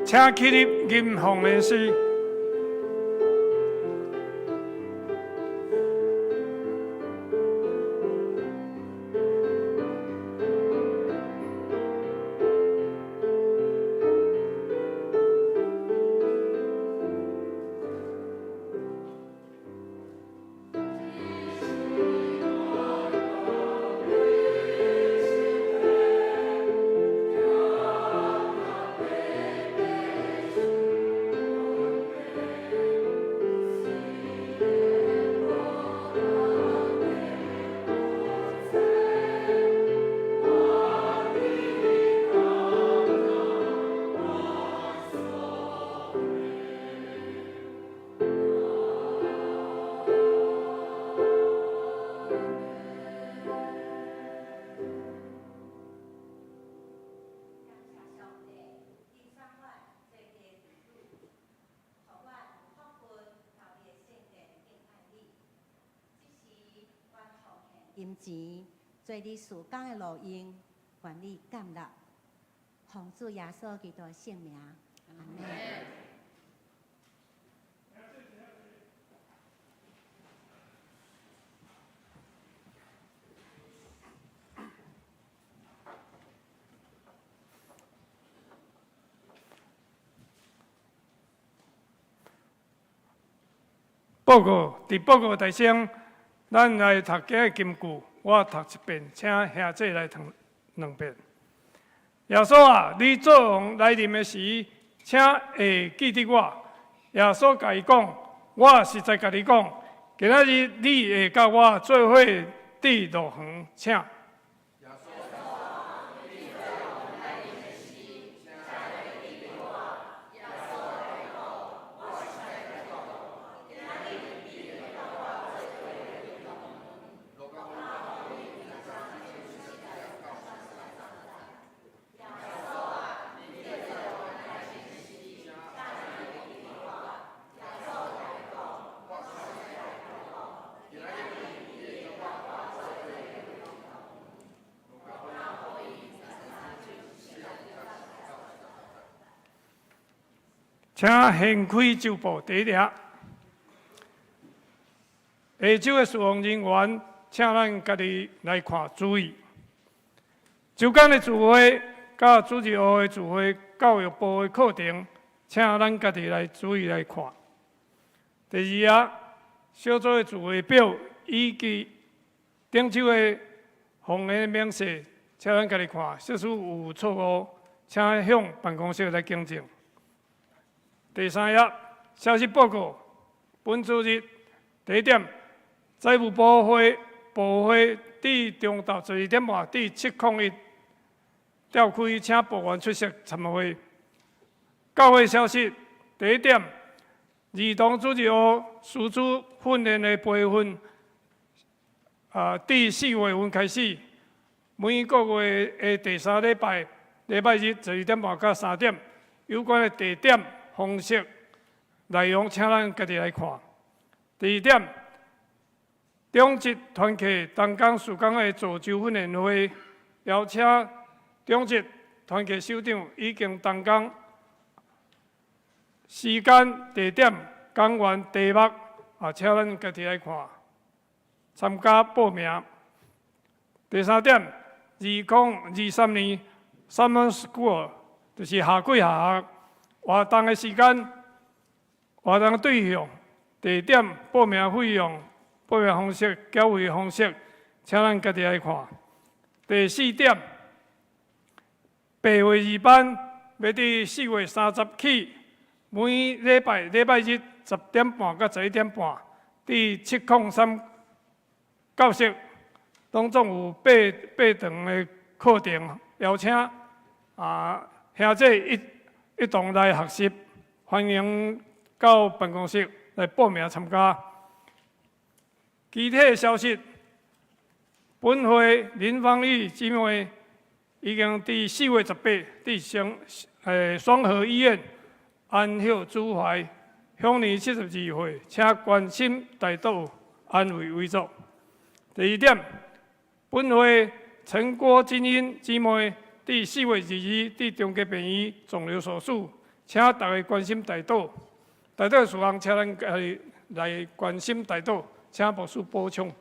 请起立吟奉献诗。金钱做你事工的路用，愿你感纳，奉主耶稣基督圣名，阿门。报告伫报告台上，咱来读今日金句，我读一遍，请兄弟来读2遍。耶稣啊，你做王来临的时，请会记得我。耶稣甲伊讲，我实在甲你讲，今仔日你会甲我做伙伫路旁，请。请掀开周报第1页。下周的事务人员，请咱家己来看注意。周间的聚会、甲主日学的聚会、教育部的课程，请咱家己来注意来看。第2页，小组的聚会表以及顶周的红的名册，请咱家己看。小事有错误，请向办公室来更正。第3页，消息报告。本主日第1点，财务部会伫中昼12点半伫701召开，请部员出席参会。教会消息第1点，儿童主日学师资训练的培训，伫4月份开始，每个月的第3礼拜日12点半到3点，有关的地点、方式、内容，请咱家己来看。第2点，中职团契东港曙光的助州训练会，邀请中职团契首长已经东港，时间、地点、讲员题目，请咱家己来看，参加报名。第3点，2023年 Summer School 就是夏季下学。活动的时间、活动对象、地点、报名费用、报名方式、缴费方式，请咱家己来看。第4点，8月2班要伫4月30起，每礼拜日10点半到11点半，伫703教室，拢总有八堂的课程，邀请兄弟一同来学习，欢迎到办公室来报名参加。具体的消息，本会林芳玉姊妹已经伫4月18伫双和医院安享主怀，享年72岁，请关心大道安慰为主。第2点，本会陈郭金英姊妹伫4月22日伫中嘉病院肿瘤手术，请大家关心大道。大道的事项，请咱来关心大道，请牧师补充。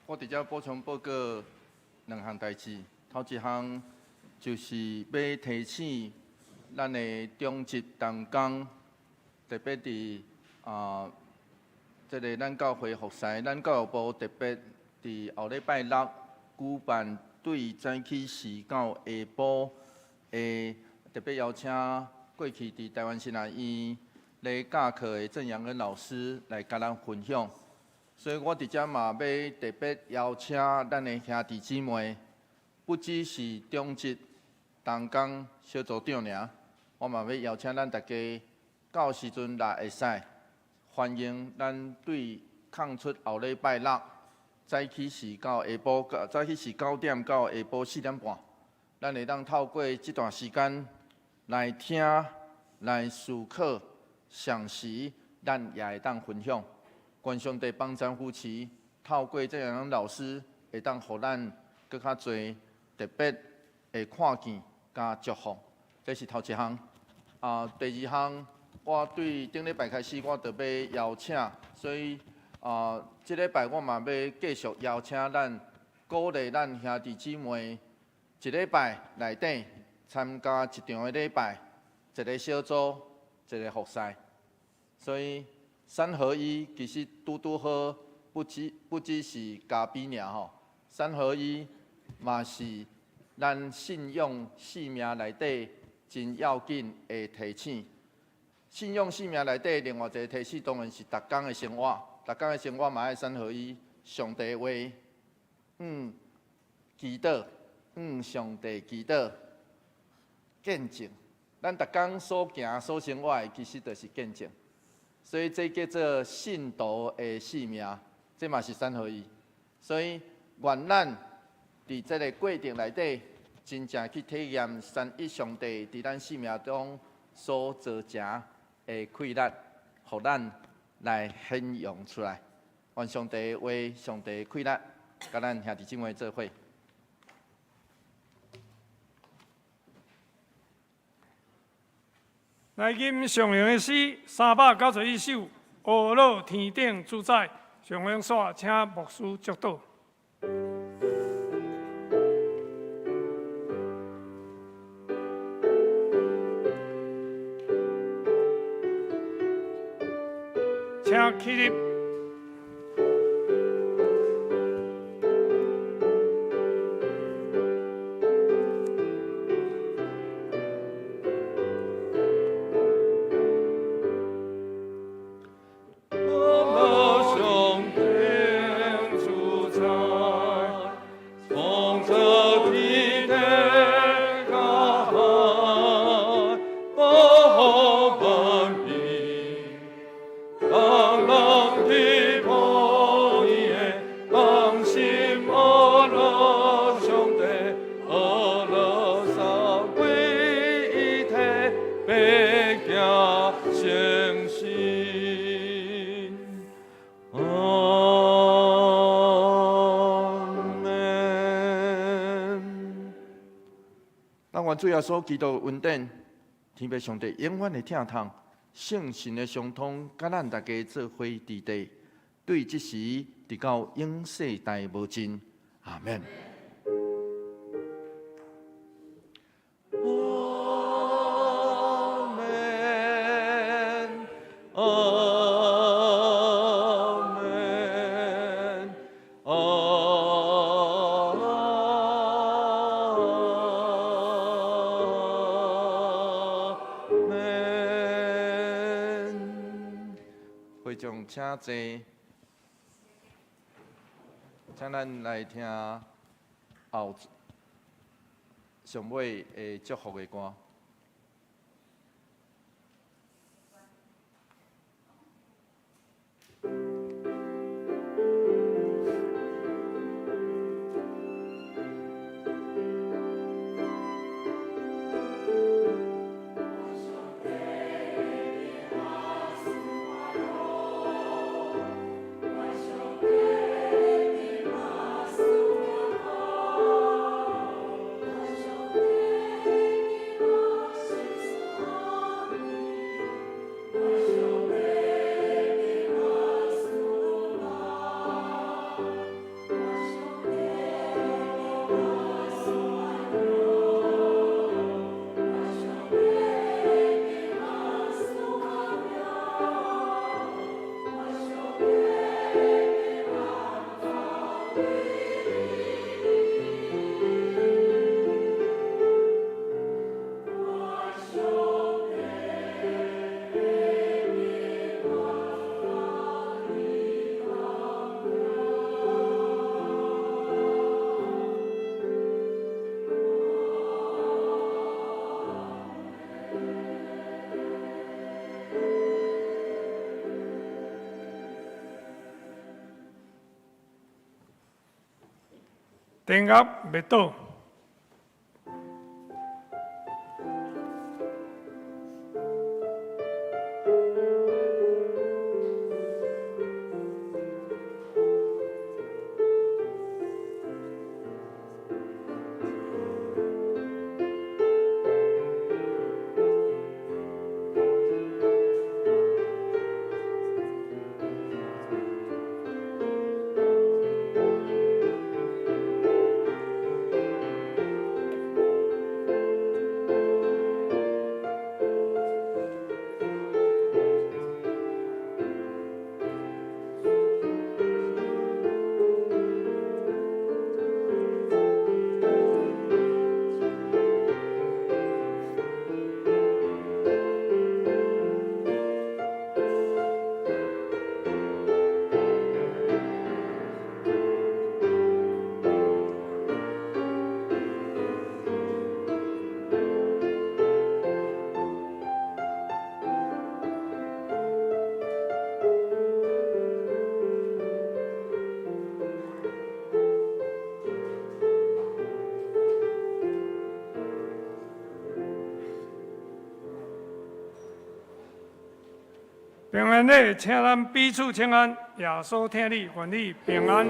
我伫遮补充报告2项代志。头一项就是要提醒咱的中职同工，特别伫这个咱教会服侍，咱教育部特别伫后礼拜6举办对早起时到下晡特别邀请过去伫台湾新南医咧教课的郑阳恩老师来甲咱分享。所以我伫遮嘛要特别邀请咱的兄弟姊妹，不只是中职同工小组长尔，我嘛要邀请咱大家到时阵来会使欢迎咱对空出后礼拜6早起是到下晡，早起是9点到下晡4点半，咱会当透过这段时间来听、来思考、详细，咱也会当分享。愿上帝帮咱夫妻透过这样老师，会当互咱更较侪特别的看见加祝福。这是头一项。第2项，我对顶礼拜开始，我就要邀请，所以这礼拜我嘛要继续邀请咱鼓励咱兄弟姊妹，一礼拜内底参加一场的礼拜，一个小组，一个服侍。所以三合一其实拄好，不只是嘉宾尔吼，三合一嘛是咱信仰性命内底真要紧的提醒。信仰性命内底另外一个提醒，当然是逐工的生活，逐工的生活嘛爱三合一，上帝话，祈祷，上帝祈祷，见证。咱逐工所行所生活的，其实就是见证。所以这叫做信徒的性命，这嘛是三合一。所以愿咱伫这个过程内底，真正去体验三一上帝伫咱生命中所造成的快乐，互咱来显扬出来。愿上帝为上帝快乐，甲咱兄弟姊妹做伙。来吟上扬的诗391首，翱落天顶主宰，上扬煞请牧师祝祷。请起立。主耶稣基督恩典，天父上帝永远的疼痛，圣神的相通，甲咱大家做伙伫地，对即时直到永世代无尽。阿免。请坐，请咱来听后上尾的祝福的歌。电压袂倒。平安礼，请咱彼此请安，耶稣听你，愿你平安。